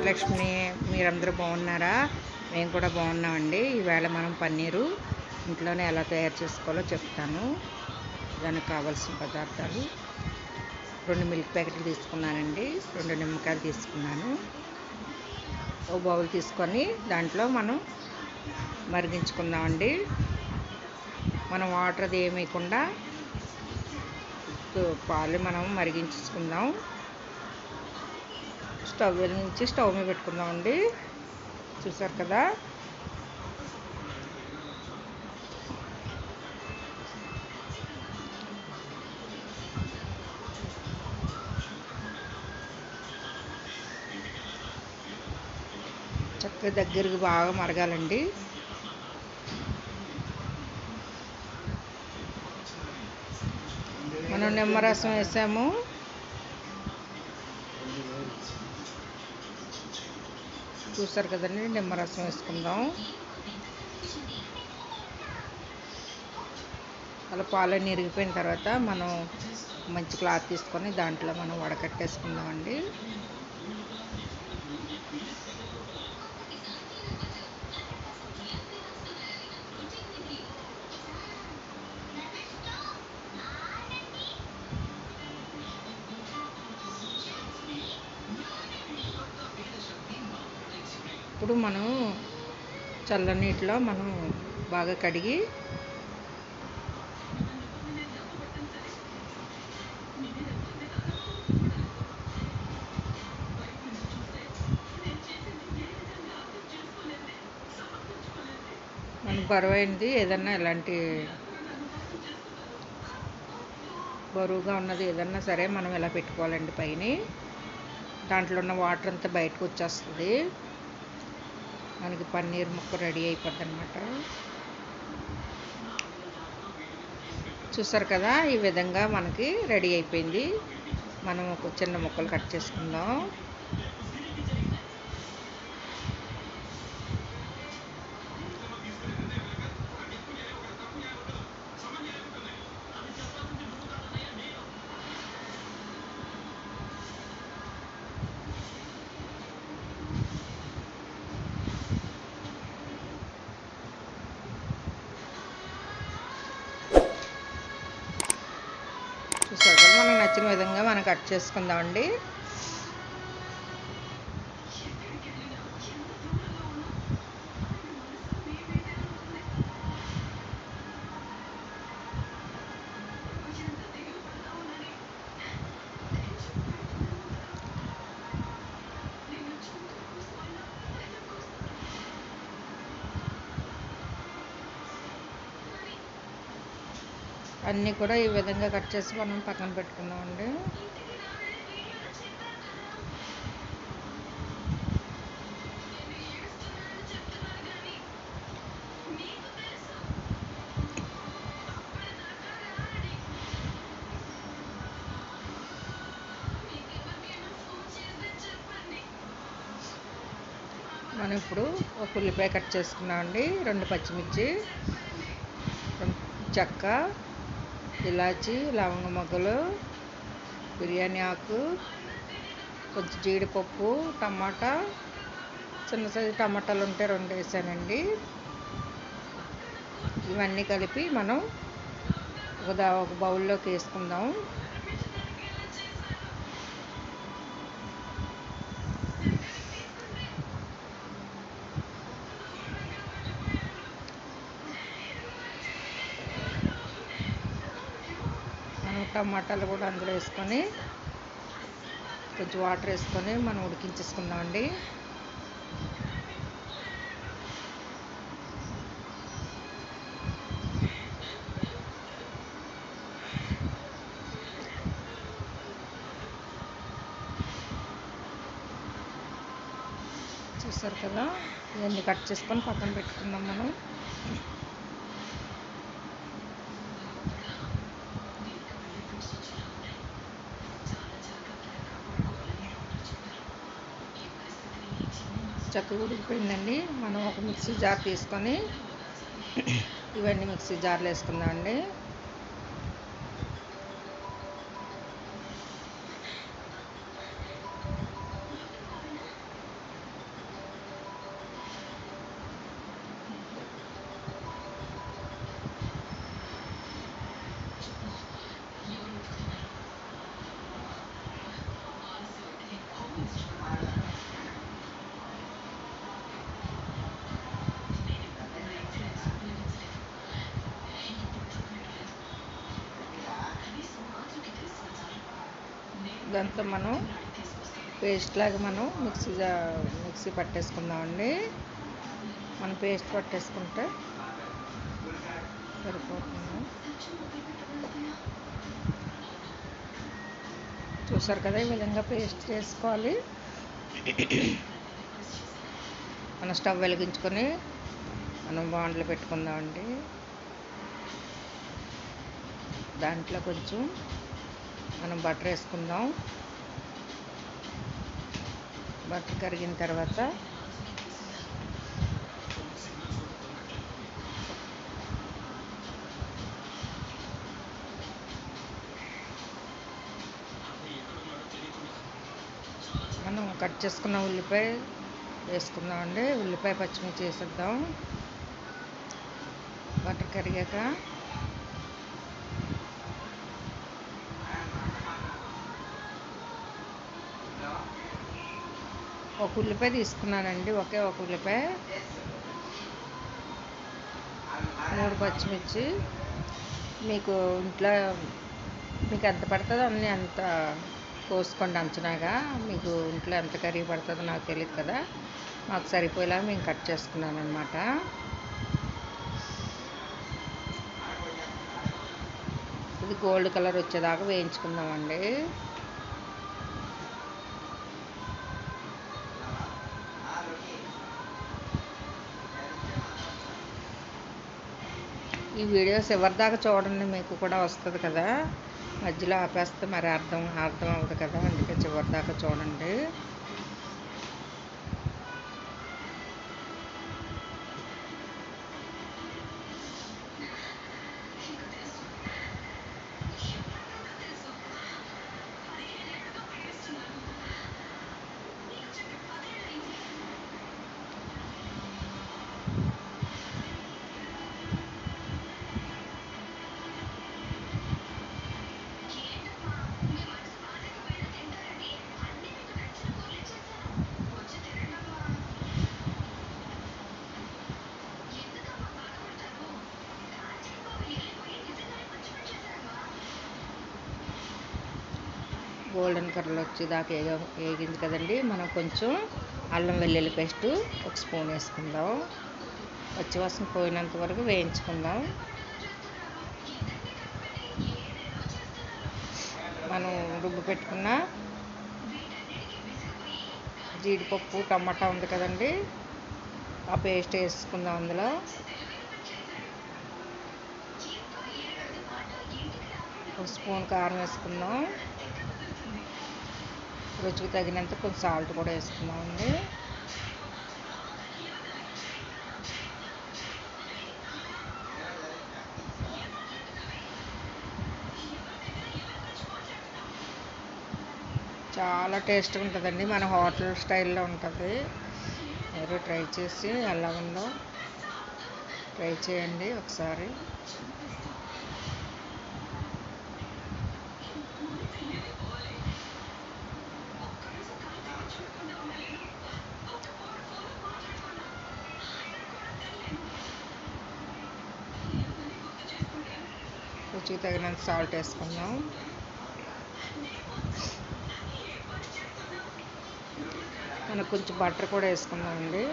వరలక్ష్మి. మీరందరూ బాగున్నారా? మేము కూడా బాగున్నామండి. ఈవేళ మనం పన్నీరు ఇంట్లోనే ఎలా తయారు చేసుకోవాలో చెప్తాను. దానికి కావాల్సిన పదార్థాలు: 2 మిల్క్ ప్యాకెట్లు తీసుకున్నానండి, 2 నిమ్మకాయలు తీసుకున్నాను. ఒక బౌల్ తీసుకొని దాంట్లో మనం మరిగించుకుందామండి. మనం వాటర్ అది ఏమి వేయకుండా పాలు మనం మరిగించుకుందాం. స్టవ్ వెలిగించి స్టవ్ మీద పెట్టుకుందామండి. చూసారు కదా, చక్కగా దగ్గరికి బాగా మరగాలండి. మనం నిమ్మరసం వేసాము. చూసారు కదండి, నిమ్మరసం వేసుకుందాం. అలా పాలన్నీ ఇరిగిపోయిన తర్వాత మనం మంచి క్లాత్ తీసుకొని దాంట్లో మనం వడకట్టేసుకుందామండి. ఇప్పుడు మనం చల్లనీటిలో మనం బాగా కడిగి మనం బరువైనది ఏదన్నా, ఇలాంటి బరువుగా ఉన్నది ఏదన్నా సరే మనం ఇలా పెట్టుకోవాలండి పైన. దాంట్లో ఉన్న వాటర్ అంతా బయటకు వచ్చేస్తుంది. మనకి పన్నీర్ ముక్క రెడీ అయిపోద్ది అన్నమాట. చూసారు కదా, ఈ విధంగా మనకి రెడీ అయిపోయింది. మనం ఒక చిన్న ముక్కలు కట్ చేసుకుందాం. చూసారు కదా, మనకు నచ్చిన విధంగా మనం కట్ చేసుకుందామండి. అన్నీ కూడా ఈ విధంగా కట్ చేసి మనం పక్కన పెట్టుకుందామండి. మనం ఇప్పుడు ఒక ఉల్లిపాయ కట్ చేసుకున్నామండి, 2 పచ్చిమిర్చి, చెక్క, ఇలాచి, లవంగ మొగ్గలు, బిర్యానీ ఆకు, కొంచెం జీడిపప్పు, టమాటా, చిన్న సైజు టమాటాలు ఉంటే 2 వేసానండి. ఇవన్నీ కలిపి మనం ఒక బౌల్లోకి వేసుకుందాం. మనం టమాటాలు కూడా అందులో వేసుకొని కొంచెం వాటర్ వేసుకొని మనం ఉడికించేసుకుందామండి. చూసారు కదా, ఇవన్నీ కట్ చేసుకొని పక్కన పెట్టుకుందాం మనం. చక్కగా ఉడికిపోయిందండి. మనం ఒక మిక్సీ జార్ తీసుకొని ఇవన్నీ మిక్సీ జార్లో వేసుకుందామండి. ఇదంతా మనం పేస్ట్ లాగా మనం మిక్సీ పట్టేసుకుందామండి. మనం పేస్ట్ పట్టేసుకుంటే సరిపోతుంది. చూసారు కదా, ఈ విధంగా పేస్ట్ చేసుకోవాలి. మనం స్టవ్ వెలిగించుకొని మనం బాండ్లు పెట్టుకుందామండి. దాంట్లో కొంచెం మనం బటర్ వేసుకుందాం. బటర్ కరిగిన తర్వాత మనం కట్ చేసుకున్న ఉల్లిపాయ వేసుకుందామండి. ఉల్లిపాయ పచ్చిమిర్చి వేసేద్దాం. బటర్ కరిగాక ఒక ఉల్లిపాయ తీసుకున్నానండి, ఒక ఉల్లిపాయ, 3 పచ్చిమిర్చి. మీకు ఇంట్లో మీకు ఎంత పడుతుందో అన్నీ అంత కోసుకోండి అంచనాగా. మీకు ఇంట్లో ఎంత కర్రీ పడుతుందో నాకు తెలియదు కదా, మాకు సరిపోయేలా మేము కట్ చేసుకున్నాను అనమాట. ఇది గోల్డ్ కలర్ వచ్చేదాకా వేయించుకుందామండి. ఈ వీడియోస్ ఎవరిదాకా చూడండి, మీకు కూడా వస్తుంది కదా. మధ్యలో ఆపేస్తే మరి అర్థం అవ్వదు కదా, అందుకే చివరిదాకా చూడండి. గోల్డెన్ కలర్ వచ్చేదాకా వేగింది కదండి. మనం కొంచెం అల్లం వెల్లుల్లి పేస్ట్ 1 స్పూన్ వేసుకుందాం. పచ్చివాసన పోయినంత వరకు వేయించుకుందాం. మనం రుబ్బు పెట్టుకున్న జీడిపప్పు, టమాటా ఉంది కదండి, ఆ పేస్ట్ వేసుకుందాం. అందులో 1 స్పూన్ కారం వేసుకుందాం. రుచికి తగినంత కొంచెం సాల్ట్ కూడా వేసుకుందామండి. చాలా టేస్ట్గా ఉంటుందండి, మన హోటల్ స్టైల్లో ఉంటుంది. మీరు ట్రై చేసి ఎలా ఉందో ట్రై చేయండి ఒకసారి. రుచికి తగినంత సాల్ట్ వేసుకుందాం. మనకు కొంచెం బటర్ కూడా వేసుకుందామండి.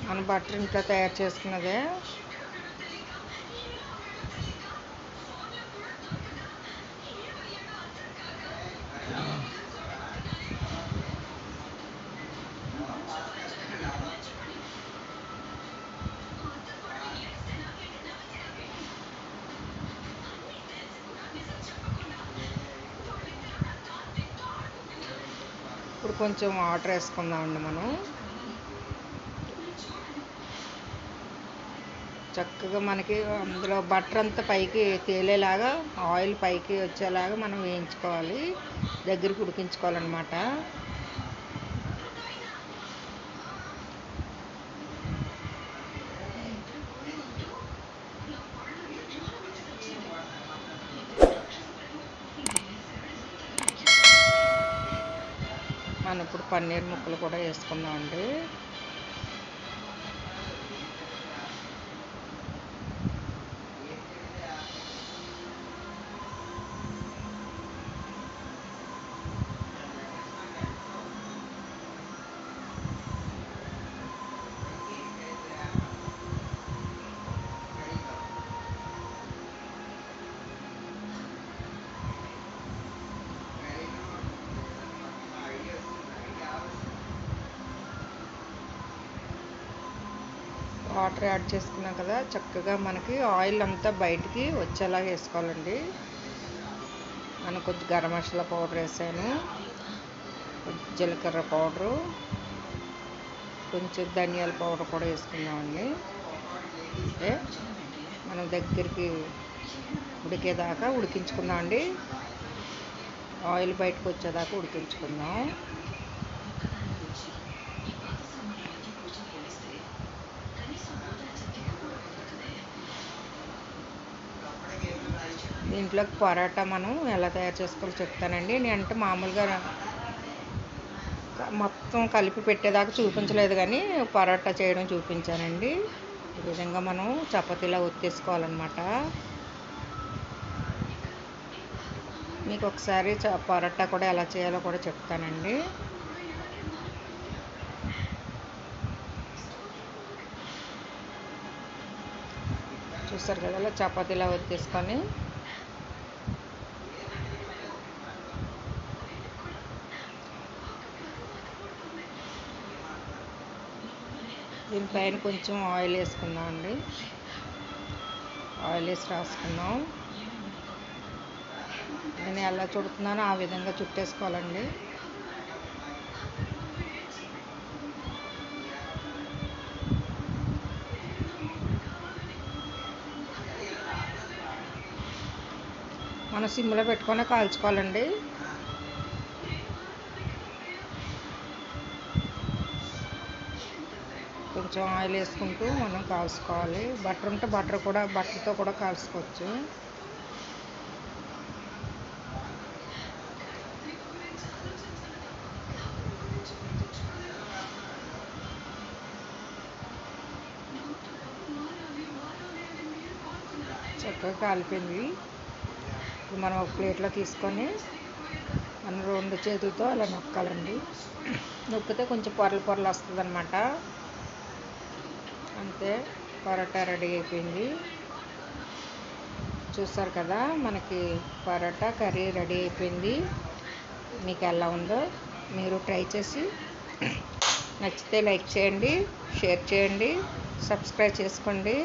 మన బటర్ ఇంట్లో తయారు చేసుకున్నదే. ఇప్పుడు కొంచెం వాటర్ వేసుకుందామండి. మనం చక్కగా మనకి అందులో బటర్ అంతా పైకి తేలేలాగా, ఆయిల్ పైకి వచ్చేలాగా మనం వేయించుకోవాలి, దగ్గరికి ఉడికించుకోవాలన్నమాట. మనం ఇప్పుడు పన్నీర్ ముక్కలు కూడా వేసుకుందామండి. వాటర్ యాడ్ చేసుకున్నాం కదా, చక్కగా మనకి ఆయిల్ అంతా బయటికి వచ్చేలా వేసుకోవాలండి. నేను కొంచెం గరం మసాలా పౌడర్ వేసాను, కొంచెం జీలకర్ర పౌడరు, కొంచెం ధనియాల పౌడర్ కూడా వేసుకుందామండి. అంటే మనం దగ్గరికి ఉడికేదాకా ఉడికించుకుందామండి. ఆయిల్ బయటకు వచ్చేదాకా ఉడికించుకుందాం. దీంట్లోకి పరోటా మనం ఎలా తయారు చేసుకోవాలో చెప్తానండి. నేనంటే మామూలుగా మొత్తం కలిపి పెట్టేదాకా చూపించలేదు, కానీ పరోటా చేయడం చూపించానండి. ఈ విధంగా మనం చపాతీలా ఒత్తేసుకోవాలన్నమాట. మీకు ఒకసారి పరోటా కూడా ఎలా చేయాలో కూడా చెప్తానండి. చూస్తారు కదా, అలా చపాతీలా ఒత్తేసుకొని దీనిపైన కొంచెం ఆయిల్ వేసుకుందాం అండి. ఆయిల్ వేసి రాసుకుందాం. నేను ఎలా చుడుతున్నానో ఆ విధంగా చుట్టేసుకోవాలండి. మనం సిమ్లో పెట్టుకొని కాల్చుకోవాలండి. కొంచెం ఆయిల్ వేసుకుంటూ మనం కాల్చుకోవాలి. బటర్ ఉంటే బటర్తో కూడా కాల్చుకోవచ్చు. చక్కగా కాలిపోయింది. ఇప్పుడు మనం ఒక ప్లేట్లో తీసుకొని మనం 2 చేతులతో అలా నొక్కాలండి. నొక్కితే కొంచెం పొరలు వస్తుంది అన్నమాట. అంతే, పరోటా రెడీ అయిపోయింది. చూస్తారు కదా, మనకి పరోటా కర్రీ రెడీ అయిపోయింది. మీకు ఎలా ఉందో మీరు ట్రై చేసి నచ్చితే లైక్ చేయండి, షేర్ చేయండి, సబ్స్క్రైబ్ చేసుకోండి.